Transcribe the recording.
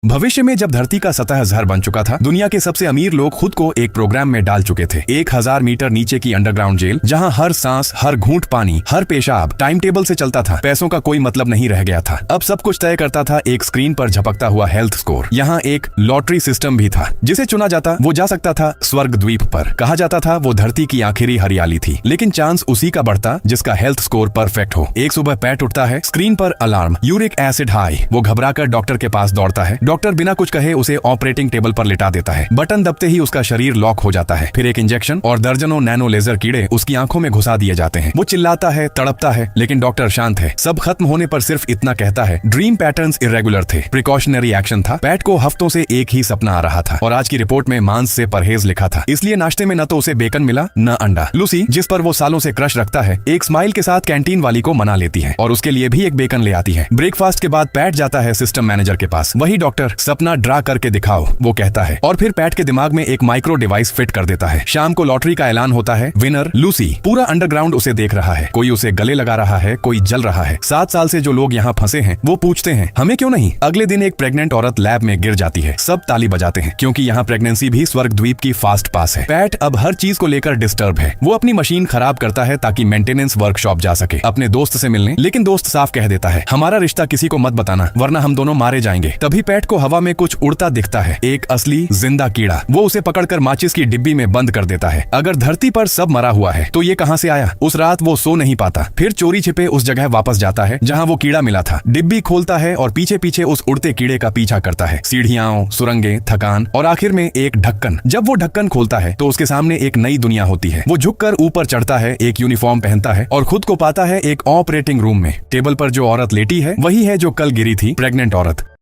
भविष्य में जब धरती का सतह जहर बन चुका था, दुनिया के सबसे अमीर लोग खुद को एक प्रोग्राम में डाल चुके थे। 1000 मीटर नीचे की अंडरग्राउंड जेल, जहां हर सांस, हर घूंट पानी, हर पेशाब टाइम टेबल से चलता था। पैसों का कोई मतलब नहीं रह गया था। अब सब कुछ तय करता था एक स्क्रीन पर झपकता हुआ हेल्थ स्कोर। यहाँ एक लॉटरी सिस्टम भी था। जिसे चुना जाता वो जा सकता था स्वर्ग द्वीप पर। कहा जाता था वो धरती की आखिरी हरियाली थी, लेकिन चांस उसी का बढ़ता जिसका हेल्थ स्कोर परफेक्ट हो। एक सुबह पैट उठता है, स्क्रीन पर अलार्म, यूरिक एसिड हाई। वो घबराकर डॉक्टर के पास दौड़ता है। डॉक्टर बिना कुछ कहे उसे ऑपरेटिंग टेबल पर लिटा देता है। बटन दबते ही उसका शरीर लॉक हो जाता है। फिर एक इंजेक्शन और दर्जनों नैनो लेजर कीड़े उसकी आंखों में घुसा दिए जाते हैं। वो चिल्लाता है, तड़पता है, लेकिन डॉक्टर शांत है। सब खत्म होने पर सिर्फ इतना कहता है, ड्रीम पैटर्न्स इरेगुलर थे, प्रिकॉशनरी एक्शन था। पैट को हफ्तों से एक ही सपना आ रहा था और आज की रिपोर्ट में मांस से परहेज लिखा था। इसलिए नाश्ते में न तो उसे बेकन मिला न अंडा। लूसी, जिस पर वो सालों से क्रश रखता है, एक स्माइल के साथ कैंटीन वाली को मना लेती है और उसके लिए भी एक बेकन ले आती है। ब्रेकफास्ट के बाद पैट जाता है सिस्टम मैनेजर के पास। वही डॉक्टर, सपना ड्रा करके दिखाओ, वो कहता है, और फिर पैट के दिमाग में एक माइक्रो डिवाइस फिट कर देता है। शाम को लॉटरी का ऐलान होता है, विनर लूसी। पूरा अंडरग्राउंड उसे देख रहा है। कोई उसे गले लगा रहा है, कोई जल रहा है। 7 साल से जो लोग यहाँ फंसे हैं वो पूछते हैं, हमें क्यों नहीं। अगले दिन एक प्रेग्नेंट औरत लैब में गिर जाती है। सब ताली बजाते हैं, क्योंकि यहाँ प्रेगनेंसी भी स्वर्ग द्वीप की फास्ट पास है। पैट अब हर चीज को लेकर डिस्टर्ब है। वो अपनी मशीन खराब करता है ताकि मेंटेनेंस वर्कशॉप जा सके अपने दोस्त से मिलने, लेकिन दोस्त साफ कह देता है, हमारा रिश्ता किसी को मत बताना वरना हम दोनों मारे जाएंगे। तभी पैट को हवा में कुछ उड़ता दिखता है, एक असली जिंदा कीड़ा। वो उसे पकड़कर माचिस की डिब्बी में बंद कर देता है। अगर धरती पर सब मरा हुआ है तो ये कहां से आया। उस रात वो सो नहीं पाता। फिर चोरी छिपे उस जगह वापस जाता है जहां वो कीड़ा मिला था। डिब्बी खोलता है और पीछे पीछे उस उड़ते कीड़े का पीछा करता है। सीढ़ियां, सुरंगें, थकान और आखिर में एक ढक्कन। जब वो ढक्कन खोलता है तो उसके सामने एक नई दुनिया होती है। वो झुककर ऊपर चढ़ता है, एक यूनिफॉर्म पहनता है और खुद को पाता है एक ऑपरेटिंग रूम में। टेबल पर जो औरत लेटी है वही है जो कल गिरी थी, प्रेग्नेंट औरत।